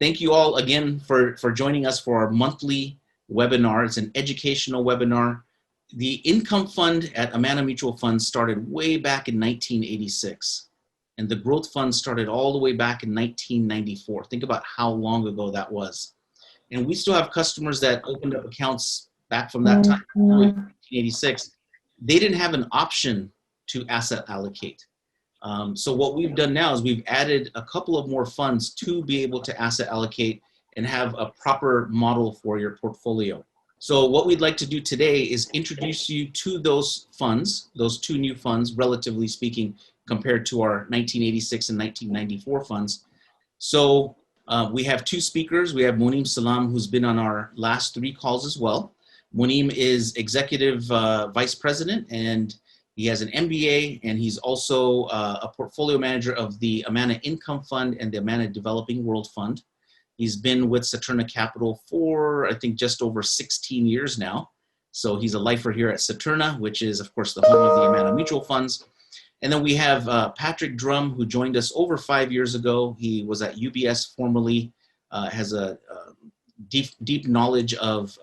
Thank you all again for joining us for our monthly webinar. It's an educational webinar. The income fund at Amana Mutual Fund started way back in 1986. And the growth fund started all the way back in 1994. Think about how long ago that was. And we still have customers that opened up accounts back from that time, 1986. They didn't have an option to asset allocate. So what we've done now is we've added a couple of more funds to be able to asset allocate and have a proper model for your portfolio. So what we'd like to do today is introduce you to those funds, those two new funds, relatively speaking, compared to our 1986 and 1994 funds. So we have two speakers. We have Monem Salam, who's been on our last three calls as well. Monem is Executive Vice President, and he has an MBA, and he's also a portfolio manager of the Amana Income Fund and the Amana Developing World Fund. He's been with Saturna Capital for, I think, just over 16 years now. So he's a lifer here at Saturna, which is, of course, the home of the Amana Mutual Funds. And then we have Patrick Drum, who joined us over 5 years ago. He was at UBS formerly, has a deep knowledge of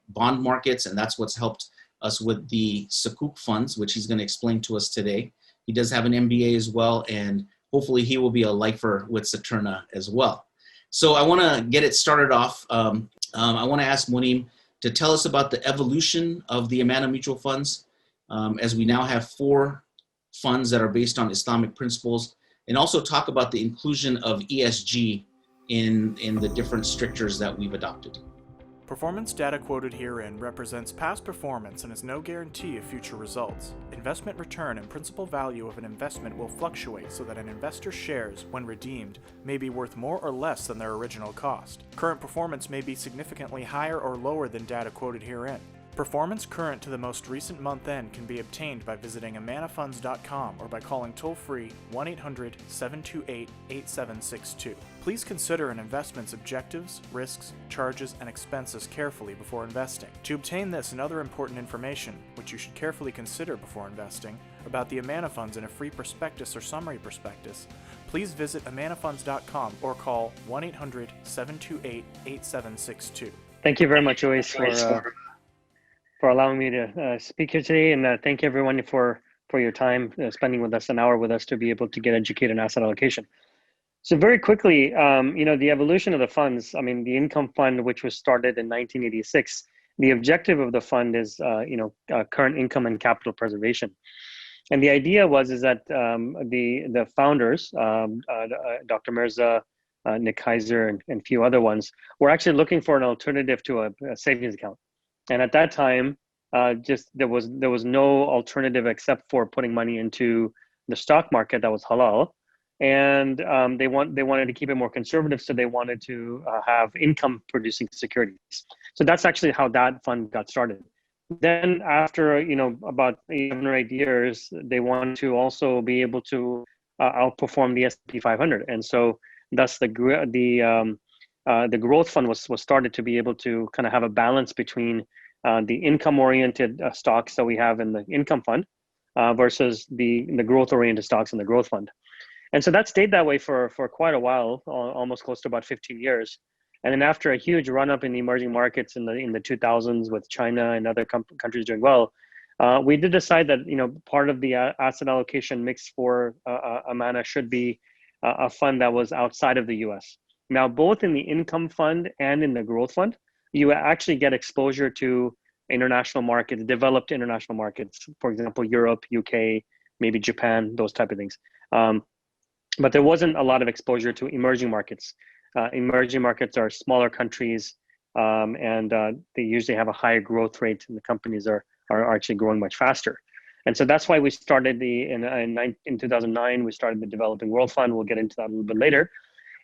bond markets, and that's what's helped us with the Sukuk funds, which he's going to explain to us today. He does have an MBA as well, and hopefully he will be a lifer with Saturna as well. So I want to get it started off. I want to ask Monem to tell us about the evolution of the Amana Mutual Funds, as we now have 4 funds that are based on Islamic principles, and also talk about the inclusion of ESG in the different strictures that we've adopted. Performance data quoted herein represents past performance and is no guarantee of future results. Investment return and principal value of an investment will fluctuate so that an investor's shares, when redeemed, may be worth more or less than their original cost. Current performance may be significantly higher or lower than data quoted herein. Performance current to the most recent month end can be obtained by visiting amanafunds.com or by calling toll-free 1-800-728-8762. Please consider an investment's objectives, risks, charges, and expenses carefully before investing. To obtain this and other important information, which you should carefully consider before investing, about the Amana Funds in a free prospectus or summary prospectus, please visit amanafunds.com or call 1-800-728-8762. Thank you very much, Owaiz, for allowing me to speak here today, and thank you everyone for your time spending with us, an hour with us, to be able to get educated in asset allocation. So very quickly, the evolution of the funds. I mean, the income fund, which was started in 1986, the objective of the fund is current income and capital preservation. And the idea is that the founders, Dr. Mirza, Nick Kaiser, and a few other ones, were actually looking for an alternative to a savings account. And at that time, there was no alternative except for putting money into the stock market that was halal, and they wanted to keep it more conservative, so they wanted to have income producing securities. So that's actually how that fund got started. Then after about 7 or 8 years, they wanted to also be able to outperform the S&P 500, and so thus the growth fund was started to be able to kind of have a balance between the income-oriented stocks that we have in the income fund versus the growth-oriented stocks in the growth fund. And so that stayed that way for quite a while, almost close to about 15 years. And then after a huge run-up in the emerging markets in the 2000s, with China and other countries doing well, we did decide that part of the asset allocation mix for Amana should be a fund that was outside of the US. Now, both in the income fund and in the growth fund, you actually get exposure to international markets, developed international markets, for example, Europe, UK, maybe Japan, those type of things. But there wasn't a lot of exposure to emerging markets. Emerging markets are smaller countries, and they usually have a higher growth rate, and the companies are actually growing much faster. And so that's why we started in 2009, we started the Developing World Fund. We'll get into that a little bit later.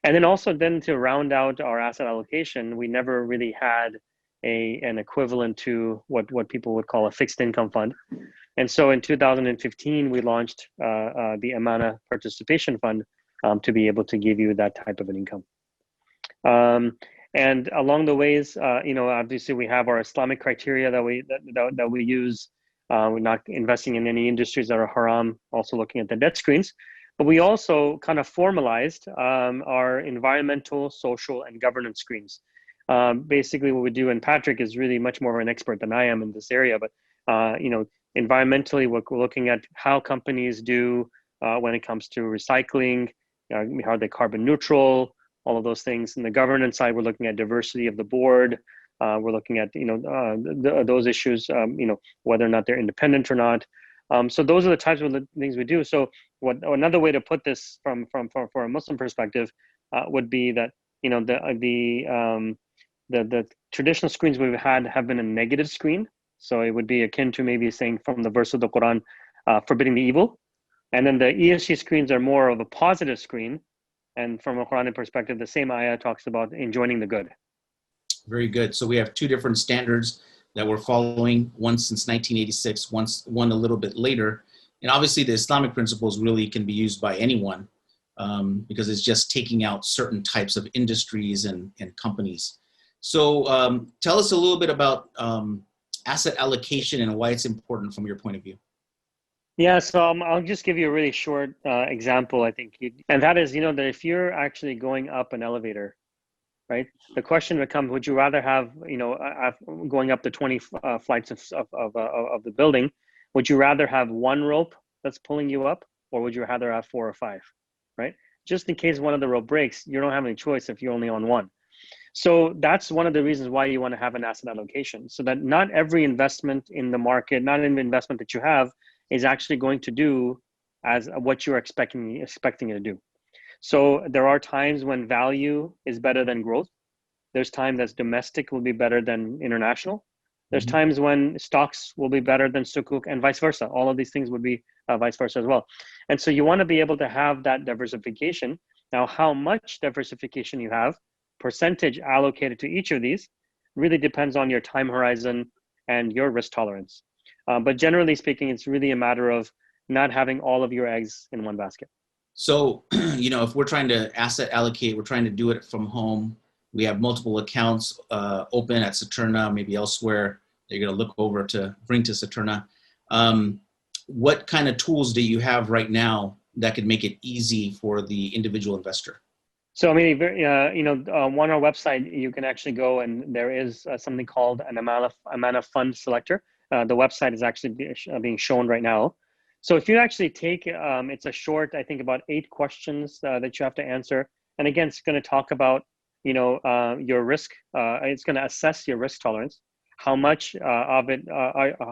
And then also to round out our asset allocation, we never really had an equivalent to what people would call a fixed income fund. And so in 2015, we launched the Amana Participation Fund to be able to give you that type of an income. And along the ways, obviously we have our Islamic criteria that we use. We're not investing in any industries that are haram, also looking at the debt screens. But we also kind of formalized our environmental, social, and governance screens. Basically, what we do, and Patrick is really much more of an expert than I am in this area, but environmentally, we're looking at how companies do when it comes to recycling, how are they carbon neutral, all of those things. And the governance side, we're looking at diversity of the board. We're looking at those issues, whether or not they're independent or not. So those are the types of things we do. So another way to put this from a Muslim perspective would be that the traditional screens we've had have been a negative screen. So it would be akin to maybe saying from the verse of the Quran, forbidding the evil. And then the ESG screens are more of a positive screen. And from a Quranic perspective, the same ayah talks about enjoining the good. Very good. So we have two different standards that we're following, one since 1986, one a little bit later. And obviously the Islamic principles really can be used by anyone because it's just taking out certain types of industries and companies. So tell us a little bit about asset allocation and why it's important from your point of view. Yeah, so I'll just give you a really short example, I think. And that is, that if you're actually going up an elevator, right? The question would come, would you rather have, going up the 20 flights of the building, would you rather have one rope that's pulling you up, or would you rather have 4 or 5, right? Just in case one of the rope breaks, you don't have any choice if you're only on one. So that's one of the reasons why you want to have an asset allocation, so that not every investment in the market, not every investment that you have is actually going to do as what you're expecting it to do. So there are times when value is better than growth. There's time that's domestic will be better than international. There's times when stocks will be better than sukuk, and vice versa. All of these things would be vice versa as well. And so you want to be able to have that diversification. Now, how much diversification you have, percentage allocated to each of these, really depends on your time horizon and your risk tolerance. But generally speaking, it's really a matter of not having all of your eggs in one basket. So, if we're trying to asset allocate, we're trying to do it from home. We have multiple accounts open at Saturna, maybe elsewhere. They're going to look over to bring to Saturna. What kind of tools do you have right now that could make it easy for the individual investor? So, I mean, on our website, you can actually go and there is something called an Amana Fund Selector. The website is actually being shown right now. So if you actually take, it's a short, I think about 8 questions that you have to answer. And again, it's going to talk about, your risk. It's going to assess your risk tolerance. How much of it,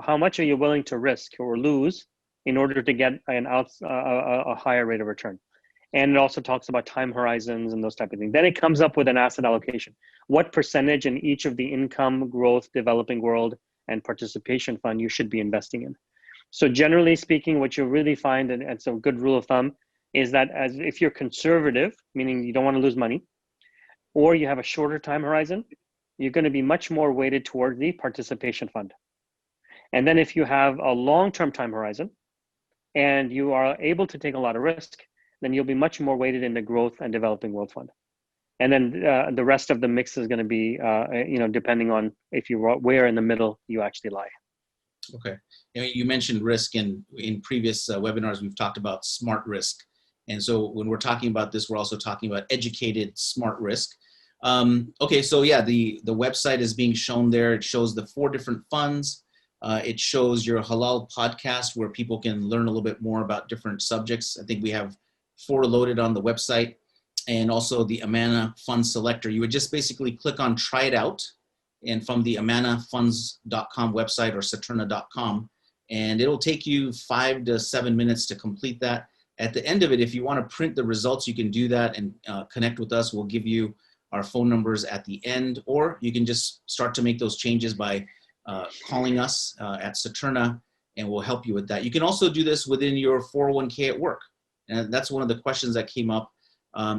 how much are you willing to risk or lose in order to get a higher rate of return? And it also talks about time horizons and those type of things. Then it comes up with an asset allocation. What percentage in each of the income, growth, developing world, and participation fund you should be investing in. So generally speaking, what you'll really find, and it's a good rule of thumb, is that as if you're conservative, meaning you don't want to lose money, or you have a shorter time horizon, you're going to be much more weighted toward the participation fund. And then if you have a long-term time horizon and you are able to take a lot of risk, then you'll be much more weighted in the growth and developing world fund. And then the rest of the mix is going to be, depending on where in the middle you actually lie. Okay. You mentioned risk, and in previous webinars, we've talked about smart risk. And so when we're talking about this, we're also talking about educated smart risk. Okay, so yeah, the website is being shown there. It shows the 4 different funds. It shows your halal podcast where people can learn a little bit more about different subjects. I think we have 4 loaded on the website, and also the Amana Fund Selector. You would just basically click on try it out, and from the amanafunds.com website or saturna.com, and it'll take you 5 to 7 minutes to complete that. At the end of it, if you want to print the results, you can do that and connect with us. We'll give you our phone numbers at the end, or you can just start to make those changes by calling us at Saturna, and we'll help you with that. You can also do this within your 401k at work. And that's one of the questions that came up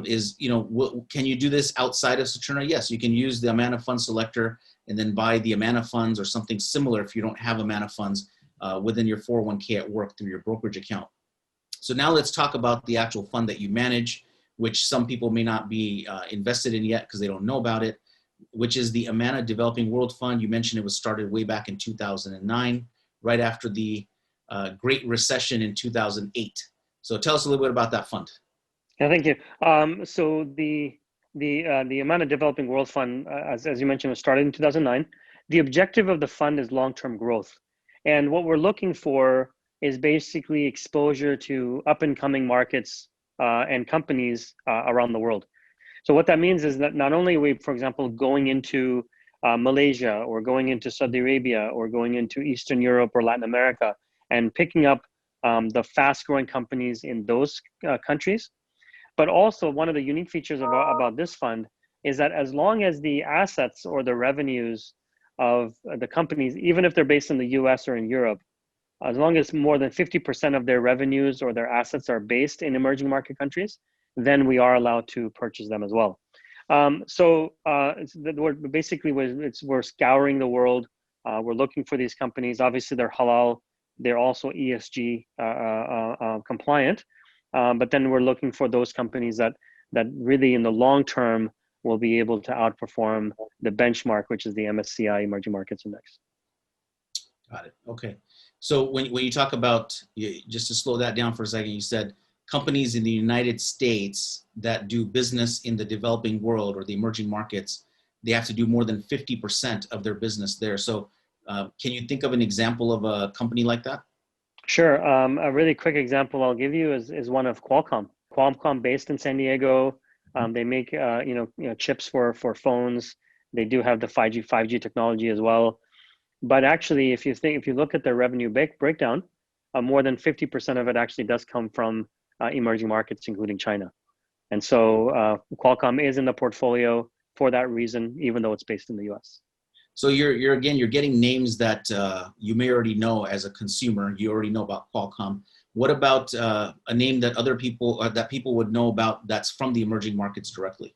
is, can you do this outside of Saturna? Yes, you can use the Amana Fund Selector and then buy the Amana funds or something similar if you don't have Amana funds within your 401k at work through your brokerage account. So now let's talk about the actual fund that you manage, which some people may not be invested in yet because they don't know about it, which is the Amana Developing World Fund. You mentioned it was started way back in 2009, right after the Great Recession in 2008. So tell us a little bit about that fund. Yeah, thank you. So the Amana Developing World Fund, as you mentioned, was started in 2009. The objective of the fund is long-term growth. And what we're looking for is basically exposure to up-and-coming markets and companies around the world. So what that means is that not only are we, for example, going into Malaysia or going into Saudi Arabia or going into Eastern Europe or Latin America and picking up the fast-growing companies in those countries, but also one of the unique features about this fund is that as long as the assets or the revenues of the companies, even if they're based in the US or in Europe, as long as more than 50% of their revenues or their assets are based in emerging market countries, then we are allowed to purchase them as well. We're scouring the world. We're looking for these companies. Obviously, they're halal. They're also ESG compliant. But then we're looking for those companies that really in the long term will be able to outperform the benchmark, which is the MSCI Emerging Markets Index. Got it. Okay. So when you talk about, just to slow that down for a second, you said companies in the United States that do business in the developing world or the emerging markets, they have to do more than 50% of their business there. So can you think of an example of a company like that? Sure. A really quick example I'll give you is one of Qualcomm. Qualcomm, based in San Diego, they make chips for phones. They do have the 5G technology as well. But actually, if you look at their revenue breakdown, more than 50% of it actually does come from emerging markets, including China. And so Qualcomm is in the portfolio for that reason, even though it's based in the US. So you're getting names that you may already know as a consumer. You already know about Qualcomm. What about a name that other people that people would know about that's from the emerging markets directly?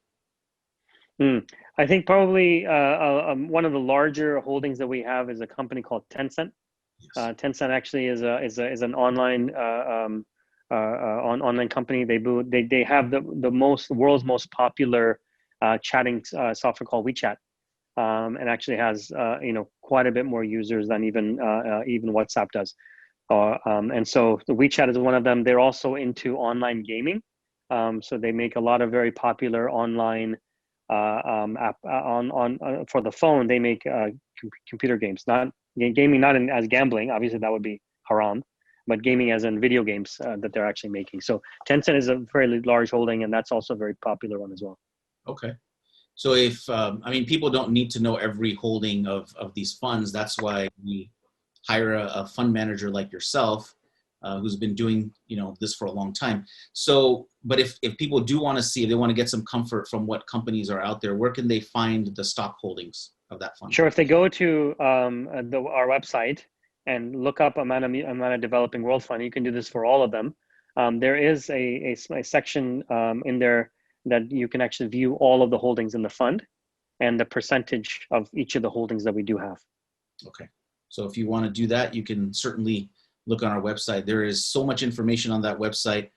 I think probably one of the larger holdings that we have is a company called Tencent. Yes. Tencent actually is an online online company. They have the world's most popular chatting software called WeChat. And actually has quite a bit more users than even WhatsApp does. And so the WeChat is one of them. They're also into online gaming. So they make a lot of very popular online app for the phone. They make computer games, not gaming, not as gambling. Obviously, that would be haram, but gaming as in video games that they're actually making. So Tencent is a fairly large holding, and that's also a very popular one as well. Okay. So if, people don't need to know every holding of these funds. That's why we hire a fund manager like yourself, who's been doing, this for a long time. So, but if people do want to see, they want to get some comfort from what companies are out there, where can they find the stock holdings of that fund? Sure. If they go to our website and look up Amana Developing World Fund, you can do this for all of them. There is a section in there that you can actually view all of the holdings in the fund and the percentage of each of the holdings that we do have. Okay. So if you want to do that, you can certainly look on our website. There is so much information on that website.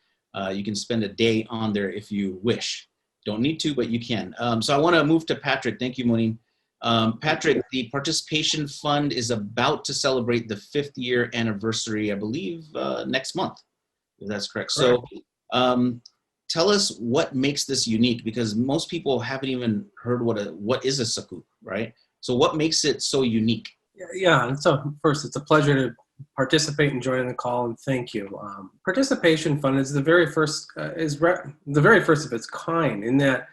You can spend a day on there if you wish. Don't need to, but you can. So I want to move to Patrick. Thank you, Monem. Patrick, the Participation Fund is about to celebrate the 5th year anniversary, I believe, next month, if that's correct. So tell us what makes this unique, because most people haven't even heard what is a sukuk, right? So what makes it so unique? Yeah. So first, it's a pleasure to participate and join the call, and thank you. Participation Fund is the very first of its kind, in that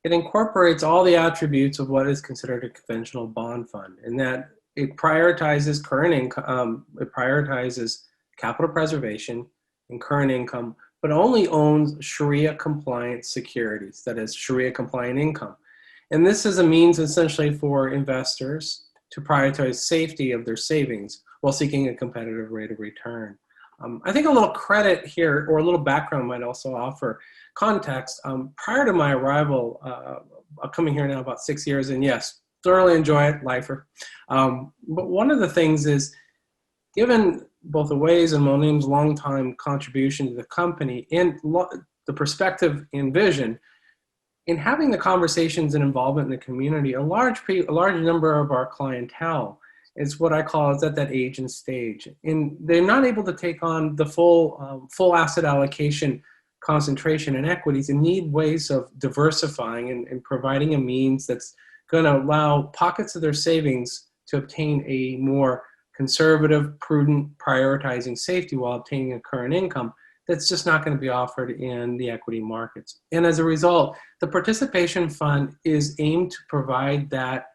it incorporates all the attributes of what is considered a conventional bond fund, in that it prioritizes current income, it prioritizes capital preservation and current income, but only owns Sharia-compliant securities, that is, Sharia-compliant income. And this is a means essentially for investors to prioritize safety of their savings while seeking a competitive rate of return. I think a little credit here, or a little background, might also offer context. Prior to my arrival, coming here now about 6 years, and yes, thoroughly enjoy it, lifer. But one of the things is, given both Owaiz and Monem's long-time contribution to the company and the perspective and vision, in having the conversations and involvement in the community, a large number of our clientele is what I call is at that age and stage. And they're not able to take on the full asset allocation concentration in equities and need ways of diversifying and providing a means that's going to allow pockets of their savings to obtain a more conservative, prudent, prioritizing safety while obtaining a current income that's just not going to be offered in the equity markets. And as a result, the participation fund is aimed to provide that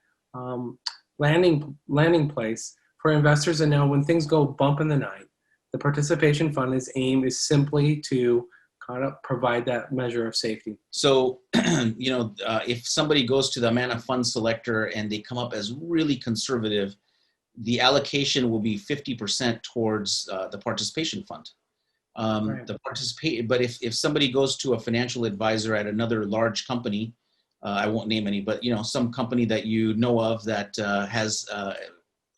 landing place for investors to know when things go bump in the night. The participation fund is simply to kind of provide that measure of safety. So, if somebody goes to the Amana Fund Selector and they come up as really conservative, the allocation will be 50% towards the participation fund. Right. But if somebody goes to a financial advisor at another large company, I won't name any, but some company that you know of that has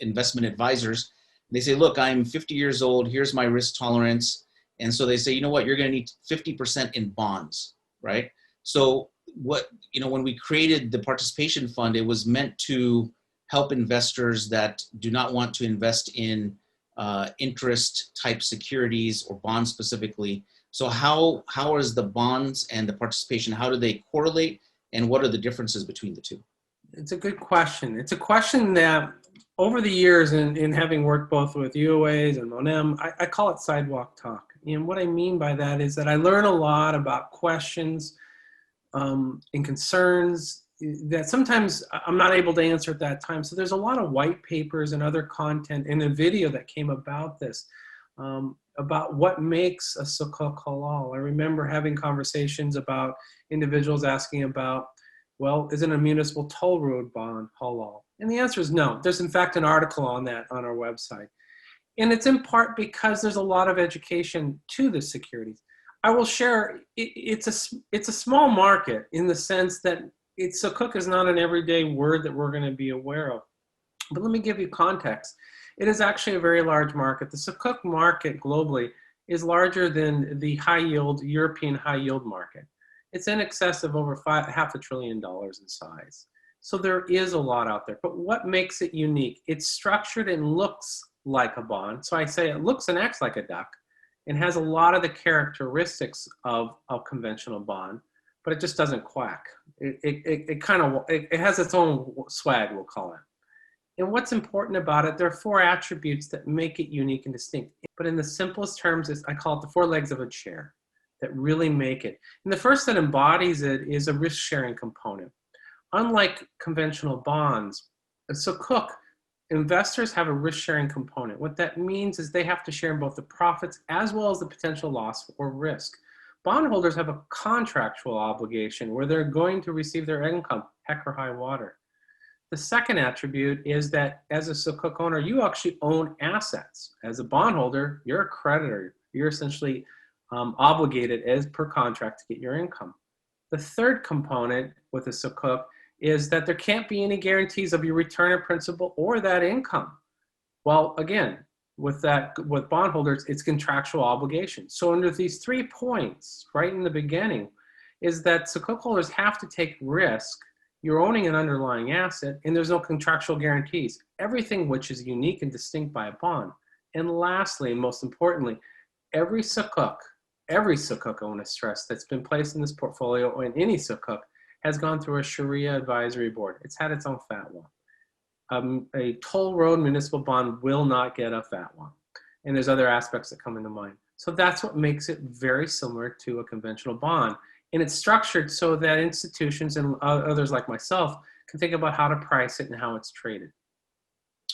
investment advisors, they say, look, I'm 50 years old, here's my risk tolerance. And so they say, you know what, you're going to need 50% in bonds, right? So when we created the participation fund, it was meant to help investors that do not want to invest in interest type securities or bonds specifically. So how is the bonds and the participation, how do they correlate, and what are the differences between the two? It's a good question. It's a question that over the years, in having worked both with Owaiz and Monem, I call it sidewalk talk. And what I mean by that is that I learn a lot about questions and concerns that sometimes I'm not able to answer at that time. So there's a lot of white papers and other content in a video that came about this, about what makes a sukuk halal. I remember having conversations about individuals asking about, well, isn't a municipal toll road bond halal? And the answer is no. There's in fact an article on that on our website. And it's in part because there's a lot of education to the securities. I will share, it's a small market in the sense that sukuk is not an everyday word that we're going to be aware of. But let me give you context. It is actually a very large market. The sukuk market globally is larger than the European high yield market. It's in excess of over $500 billion in size. So there is a lot out there. But what makes it unique? It's structured and looks like a bond. So I say it looks and acts like a duck and has a lot of the characteristics of a conventional bond, but it just doesn't quack. It has its own swag, we'll call it. And what's important about it, there are 4 attributes that make it unique and distinct. But in the simplest terms, I call it the 4 legs of a chair that really make it. And the first that embodies it is a risk-sharing component. Unlike conventional bonds, a sukuk, investors have a risk-sharing component. What that means is they have to share in both the profits as well as the potential loss or risk. Bondholders have a contractual obligation where they're going to receive their income, heck or high water. The second attribute is that as a sukuk owner, you actually own assets. As a bondholder, you're a creditor. You're essentially obligated as per contract to get your income. The third component with a sukuk is that there can't be any guarantees of your return of principal or that income. Well, again, with bondholders, it's contractual obligation. So under these 3 points, right in the beginning, is that sukuk holders have to take risk. You're owning an underlying asset, and there's no contractual guarantees. Everything which is unique and distinct by a bond. And lastly, and most importantly, every sukuk, I want to stress, that's been placed in this portfolio or in any sukuk has gone through a Sharia advisory board. It's had its own fatwa. A toll road municipal bond will not get a fatwa. And there's other aspects that come into mind. So that's what makes it very similar to a conventional bond. And it's structured so that institutions and others like myself can think about how to price it and how it's traded.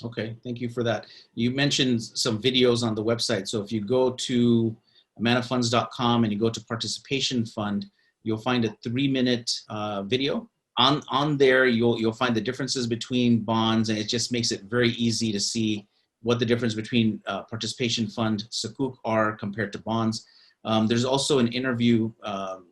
Okay, thank you for that. You mentioned some videos on the website. So if you go to amanafunds.com and you go to participation fund, you'll find a 3-minute video. On there, you'll find the differences between bonds, and it just makes it very easy to see what the difference between participation fund sukuk are compared to bonds. There's also an interview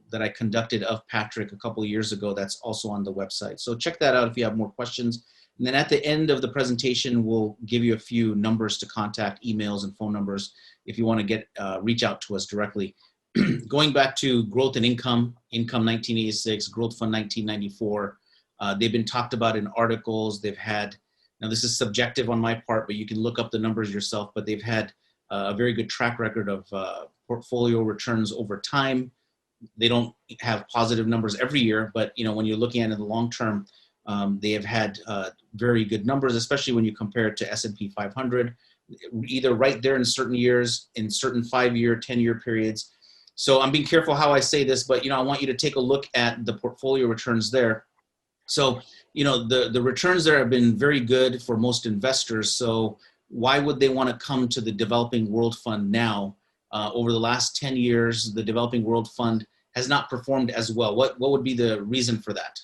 that I conducted of Patrick a couple of years ago that's also on the website. So check that out if you have more questions. And then at the end of the presentation, we'll give you a few numbers to contact, emails and phone numbers if you want to reach out to us directly. Going back to growth and income 1986, growth fund 1994, they've been talked about in articles. They've had Now, this is subjective on my part, but you can look up the numbers yourself, but they've had a very good track record of portfolio returns over time. They don't have positive numbers every year, but when you're looking at it in the long term, they have had very good numbers, especially when you compare it to S&P 500, either right there in certain years, in certain 5-year, 10-year periods. So I'm being careful how I say this, but I want you to take a look at the portfolio returns there. So the returns there have been very good for most investors. So why would they want to come to the Developing World Fund now? Over the last 10 years, the Developing World Fund has not performed as well. What would be the reason for that?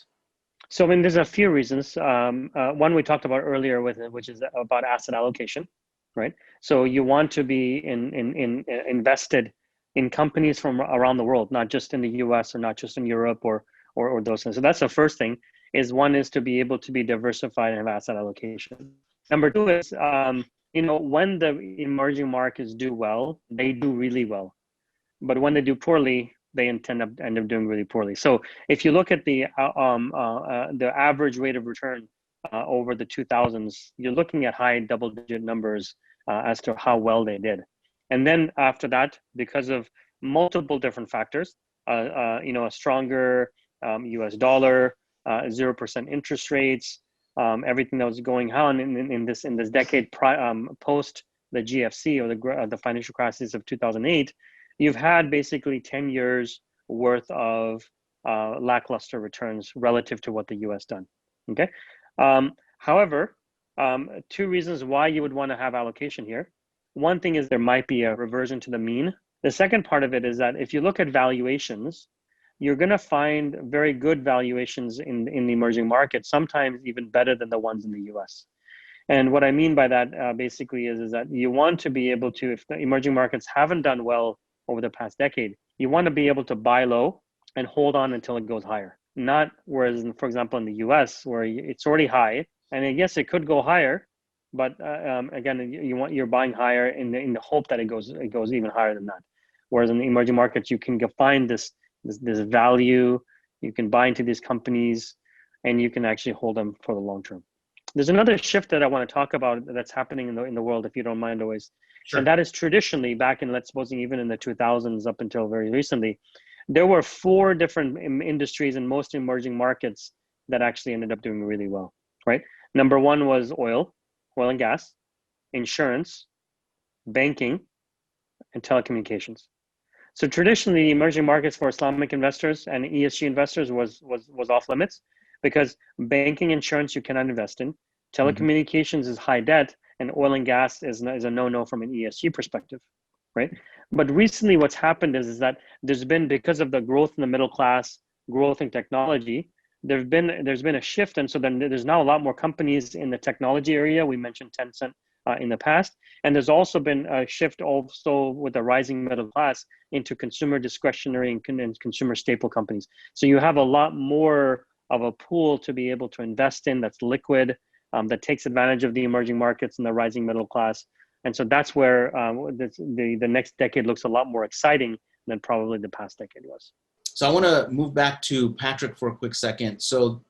So, there's a few reasons. One we talked about earlier, which is about asset allocation, right? So you want to be invested in companies from around the world, not just in the U.S. or not just in Europe or those things. So that's the first thing. One is to be able to be diversified and have asset allocation. Number two is when the emerging markets do well, they do really well, but when they do poorly, they end up doing really poorly. So if you look at the average rate of return over the 2000s, you're looking at high double-digit numbers as to how well they did. And then after that, because of multiple different factors, a stronger U.S. dollar, 0% interest rates, everything that was going on in this decade post the GFC or the financial crisis of 2008, you've had basically 10 years worth of lackluster returns relative to what the U.S. done. Okay. However, two reasons why you would want to have allocation here. One thing is there might be a reversion to the mean. The second part of it is that if you look at valuations, you're going to find very good valuations in the emerging markets, sometimes even better than the ones in the US. And what I mean by that basically is that you want to be able to, if the emerging markets haven't done well over the past decade, you want to be able to buy low and hold on until it goes higher. Not whereas, for example, in the US, where it's already high, and yes, it could go higher, but again, you're buying higher in the hope that it goes even higher than that. Whereas in the emerging markets, you can find this value, you can buy into these companies, and you can actually hold them for the long term. There's another shift that I want to talk about that's happening in the world, if you don't mind, Owaiz. Sure. And that is traditionally back in, let's suppose, even in the 2000s up until very recently, there were 4 different industries in most emerging markets that actually ended up doing really well, right? Number 1 was oil and gas, insurance, banking, and telecommunications. So traditionally, emerging markets for Islamic investors and ESG investors was off limits, because banking, insurance you cannot invest in, telecommunications is high debt, and oil and gas is a no-no from an ESG perspective, right? But recently what's happened is that there's been, because of the growth in the middle class, growth in technology, there's been a shift. And so then there's now a lot more companies in the technology area. We mentioned Tencent in the past. And there's also been a shift also with the rising middle class into consumer discretionary and consumer staple companies. So you have a lot more of a pool to be able to invest in that's liquid, that takes advantage of the emerging markets and the rising middle class. And so that's where the next decade looks a lot more exciting than probably the past decade was. So I want to move back to Patrick for a quick second. So,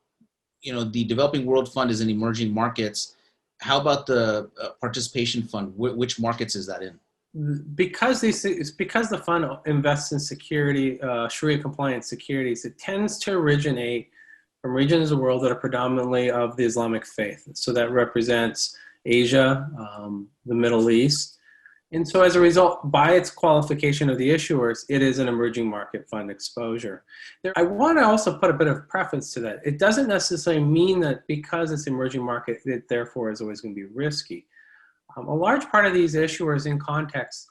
the Developing World Fund is in emerging markets. How about the participation fund? Which markets is that in? Because the fund invests in security, Sharia compliant securities, it tends to originate from regions of the world that are predominantly of the Islamic faith. So that represents Asia, the Middle East. And so as a result, by its qualification of the issuers, it is an emerging market fund exposure. I want to also put a bit of preface to that. It doesn't necessarily mean that because it's emerging market, it therefore is always going to be risky. A large part of these issuers in context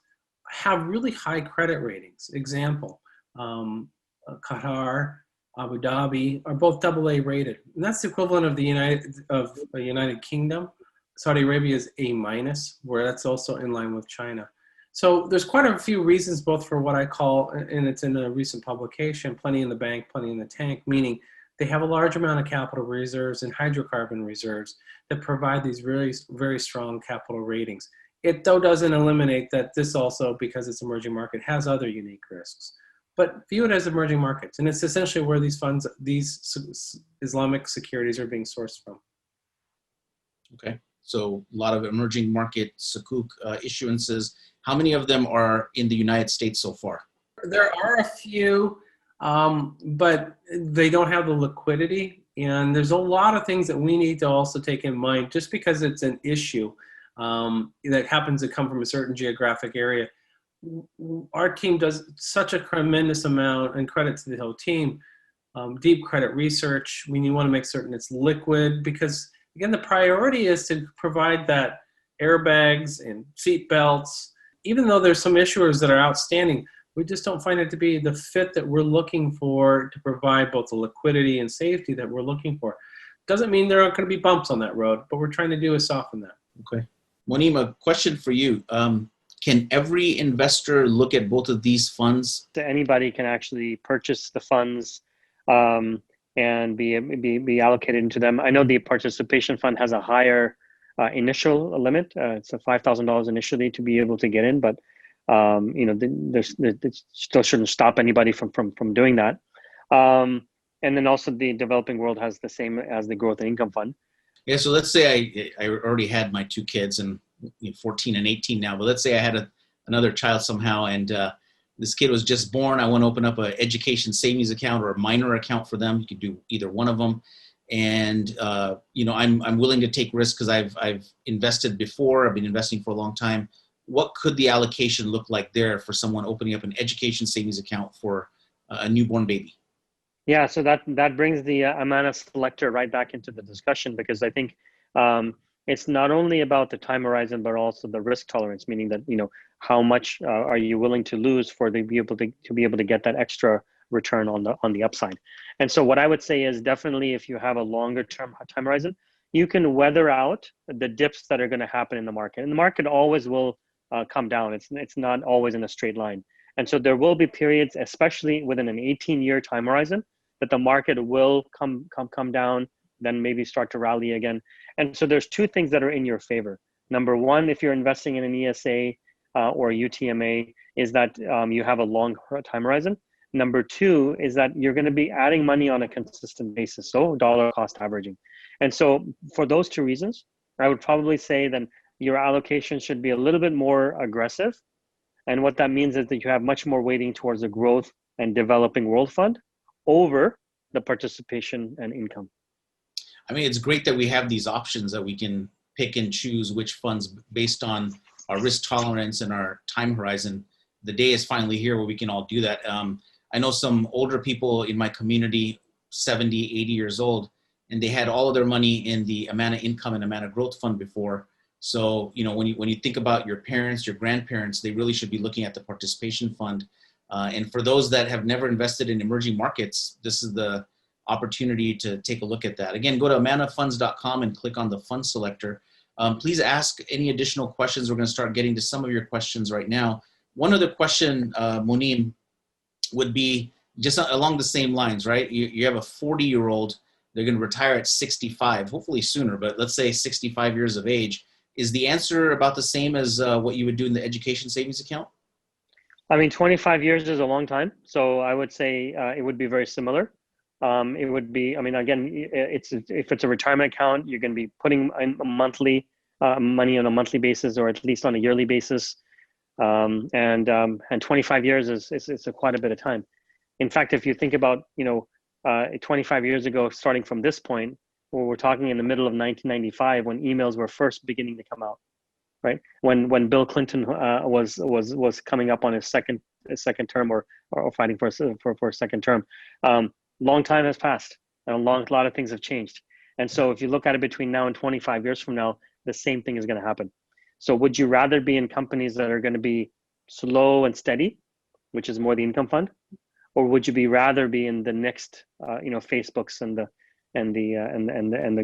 have really high credit ratings. Example, Qatar, Abu Dhabi are both AA rated. And that's the equivalent of the United Kingdom. Saudi Arabia is A-, where that's also in line with China. So there's quite a few reasons, both for what I call, and it's in a recent publication, plenty in the bank, plenty in the tank, meaning they have a large amount of capital reserves and hydrocarbon reserves that provide these very, very strong capital ratings. It, though, doesn't eliminate that this also, because it's emerging market, has other unique risks. But view it as emerging markets, and it's essentially where these funds, these Islamic securities are being sourced from. Okay. So a lot of emerging market Sukuk issuances. How many of them are in the United States so far? There are a few, but they don't have the liquidity. And there's a lot of things that we need to also take in mind. Just because it's an issue that happens to come from a certain geographic area, our team does such a tremendous amount, and credit to the whole team, deep credit research. We want to make certain it's liquid because, again, the priority is to provide that airbags and seat belts. Even though there's some issuers that are outstanding, we just don't find it to be the fit that we're looking for to provide both the liquidity and safety that we're looking for. Doesn't mean there aren't going to be bumps on that road, but we're trying to do is soften that. Okay. Monem, a question for you. Can every investor look at both of these funds? Anybody can actually purchase the funds and be allocated into them. I know the participation fund has a higher initial limit. It's a $5,000 initially to be able to get in, but it still shouldn't stop anybody from doing that. And then also the developing world has the same as the growth and income fund. Yeah, so let's say I already had my two kids, and 14 and 18 now, but let's say I had another child somehow, and this kid was just born. I want to open up an education savings account or a minor account for them. You could do either one of them. And, I'm willing to take risks because I've invested before. I've been investing for a long time. What could the allocation look like there for someone opening up an education savings account for a newborn baby? Yeah, so that brings the Amana Selector right back into the discussion, because I think it's not only about the time horizon, but also the risk tolerance, meaning that, how much are you willing to lose to be able to get that extra return on the upside. And so what I would say is definitely if you have a longer term time horizon, you can weather out the dips that are going to happen in the market. And the market always will come down. It's not always in a straight line. And so there will be periods, especially within an 18-year time horizon, that the market will come down, then maybe start to rally again. And so there's two things that are in your favor. Number one, if you're investing in an ESA or UTMA, is that you have a long time horizon. Number two is that you're going to be adding money on a consistent basis, so dollar cost averaging. And so for those two reasons, I would probably say then your allocation should be a little bit more aggressive. And what that means is that you have much more weighting towards the growth and developing world fund over the participation and income. I mean, it's great that we have these options that we can pick and choose which funds based on our risk tolerance and our time horizon. The day is finally here where we can all do that. I know some older people in my community, 70, 80 years old, and they had all of their money in the Amana Income and Amana Growth Fund before. So, when you think about your parents, your grandparents, they really should be looking at the participation fund. And for those that have never invested in emerging markets, this is the opportunity to take a look at that. Again, go to amanafunds.com and click on the fund selector. Please ask any additional questions. We're going to start getting to some of your questions right now. One other question, Monem, would be just along the same lines, right? You have a 40-year-old, they're going to retire at 65, hopefully sooner, but let's say 65 years of age. Is the answer about the same as what you would do in the education savings account? I mean, 25 years is a long time. So I would say it would be very similar. It would be, again, if it's a retirement account, you're going to be putting in monthly money on a monthly basis, or at least on a yearly basis. And 25 years is quite a bit of time. In fact, if you think about, 25 years ago, starting from this point, where we're talking in the middle of 1995, when emails were first beginning to come out, right? When Bill Clinton was coming up on his second term or fighting for a second term, long time has passed, and a lot of things have changed. And so if you look at it between now and 25 years from now, the same thing is going to happen. So would you rather be in companies that are going to be slow and steady, which is more the income fund, or would you rather be in the next, Facebooks and the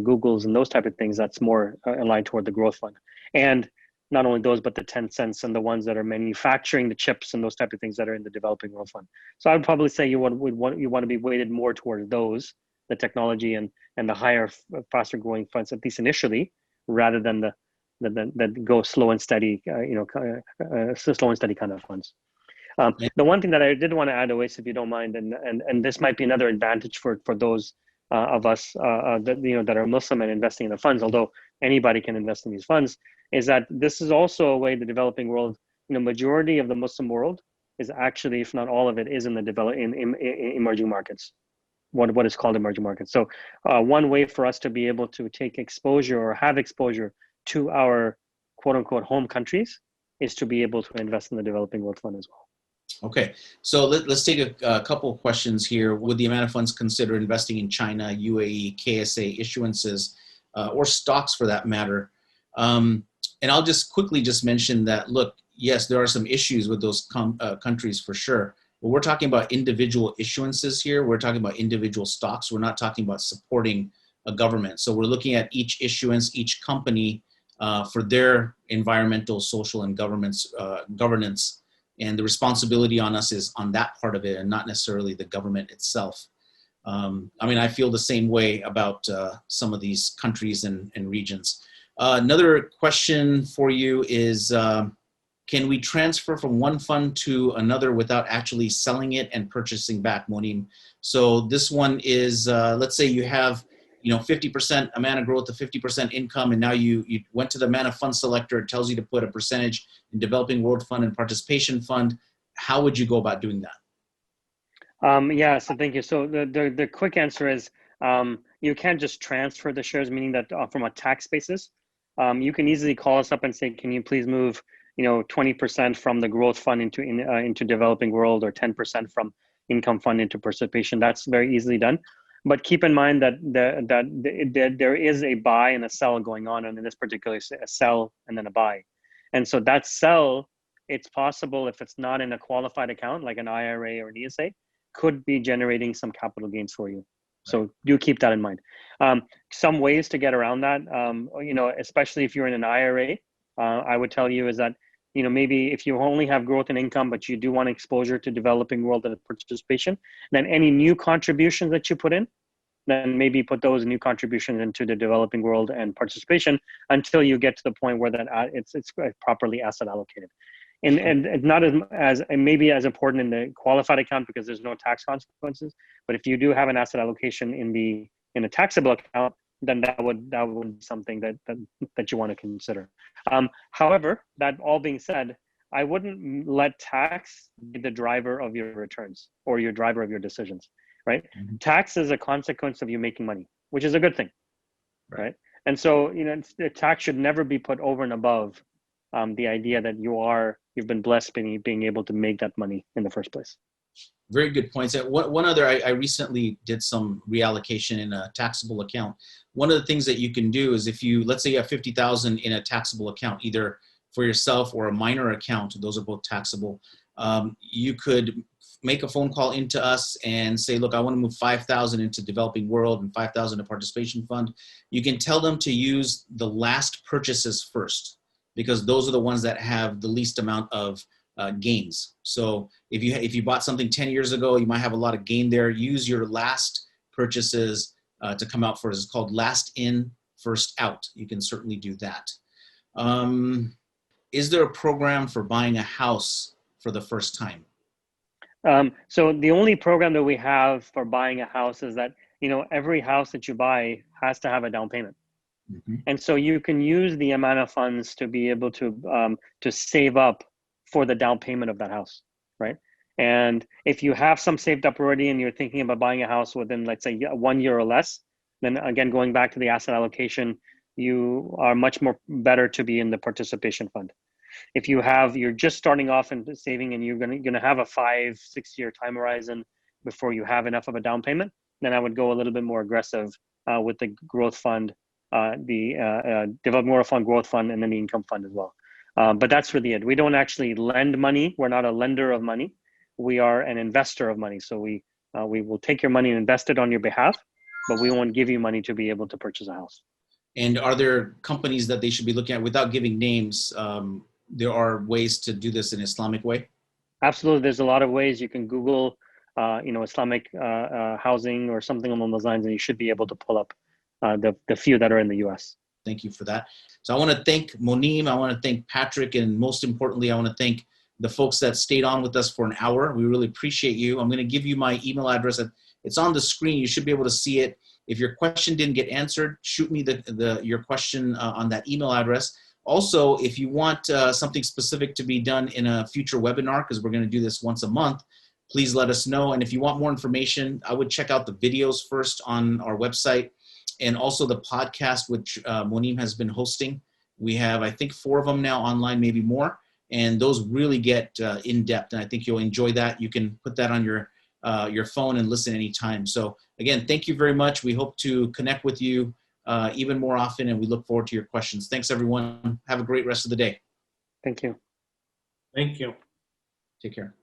Googles and those type of things that's more aligned toward the growth fund? And not only those, but the 10 cents and the ones that are manufacturing the chips and those type of things that are in the developing world fund. So I would probably say you want to be weighted more towards those, the technology and the higher, faster growing funds, at least initially, rather than that go slow and steady, slow and steady kind of funds. The one thing that I did want to add, Owaiz, if you don't mind, and this might be another advantage for those of us that are Muslim and investing in the funds, although anybody can invest in these funds, is that this is also a way the developing world, majority of the Muslim world is actually, if not all of it, is in the emerging markets, what is called emerging markets. So one way for us to be able to take exposure or have exposure to our quote unquote home countries is to be able to invest in the developing world fund as well. Okay, so let's take a couple of questions here. Would the Amana funds consider investing in China, UAE, KSA issuances, or stocks for that matter? And I'll just quickly mention that, look, yes, there are some issues with those countries for sure, but we're talking about individual issuances here. We're talking about individual stocks. We're not talking about supporting a government. So we're looking at each issuance, each company for their environmental, social, and governance. And the responsibility on us is on that part of it and not necessarily the government itself. I feel the same way about some of these countries and regions. Another question for you is, can we transfer from one fund to another without actually selling it and purchasing back, Monem? So this one is, let's say you have 50% Amana growth to 50% income, and now you went to the Amana Fund Selector. It tells you to put a percentage in Developing World Fund and Participation Fund. How would you go about doing that? So thank you. So the quick answer is you can't just transfer the shares, meaning that from a tax basis, you can easily call us up and say, can you please move 20% from the growth fund into Developing World, or 10% from income fund into participation. That's very easily done. But keep in mind that there is a buy and a sell going on, and in this particular, a sell and then a buy. And so that sell, it's possible, if it's not in a qualified account like an IRA or an ESA, could be generating some capital gains for you. So do keep that in mind. Some ways to get around that, especially if you're in an IRA, I would tell you is that, maybe if you only have growth and income, but you do want exposure to Developing World and participation, then any new contributions that you put in, then maybe put those new contributions into the Developing World and participation until you get to the point where that it's properly asset allocated. And not as maybe as important in the qualified account because there's no tax consequences. But if you do have an asset allocation in a taxable account, then that would be something that you want to consider. However, that all being said, I wouldn't let tax be the driver of your returns or your driver of your decisions, right? Mm-hmm. Tax is a consequence of you making money, which is a good thing, right? And so, the tax should never be put over and above the idea that you've been blessed being able to make that money in the first place. Very good points. One other, I recently did some reallocation in a taxable account. One of the things that you can do is let's say you have 50,000 in a taxable account, either for yourself or a minor account, those are both taxable. You could make a phone call into us and say, look, I want to move 5,000 into Developing World and 5,000 to Participation Fund. You can tell them to use the last purchases first, because those are the ones that have the least amount of gains. So if you bought something 10 years ago, you might have a lot of gain there. Use your last purchases to come out for. It's called last in, first out. You can certainly do that. Is there a program for buying a house for the first time? So the only program that we have for buying a house is that, every house that you buy has to have a down payment. Mm-hmm. And so you can use the Amana funds to be able to save up for the down payment of that house, right? And if you have some saved up already and you're thinking about buying a house within, let's say, 1 year or less, then again, going back to the asset allocation, you are much more better to be in the participation fund. If you're just starting off and saving and you're gonna have a 5-6 year time horizon before you have enough of a down payment, then I would go a little bit more aggressive with the growth fund, the Developing World Fund, growth fund, and then the income fund as well. But that's really it. We don't actually lend money. We're not a lender of money. We are an investor of money. So we will take your money and invest it on your behalf, but we won't give you money to be able to purchase a house. And are there companies that they should be looking at without giving names? There are ways to do this in Islamic way? Absolutely. There's a lot of ways. You can Google, Islamic housing or something along those lines, and you should be able to pull up the few that are in the US. Thank you for that. So I want to thank Monem, I want to thank Patrick, and most importantly, I want to thank the folks that stayed on with us for an hour. We really appreciate you. I'm going to give you my email address. It's on the screen. You should be able to see it. If your question didn't get answered, shoot me your question on that email address. Also, if you want something specific to be done in a future webinar, because we're going to do this once a month, please let us know. And if you want more information, I would check out the videos first on our website, and also the podcast, which Monem has been hosting. We have, I think, 4 of them now online, maybe more. And those really get in depth, and I think you'll enjoy that. You can put that on your phone and listen anytime. So again, thank you very much. We hope to connect with you even more often, and we look forward to your questions. Thanks, everyone. Have a great rest of the day. Thank you. Thank you. Take care.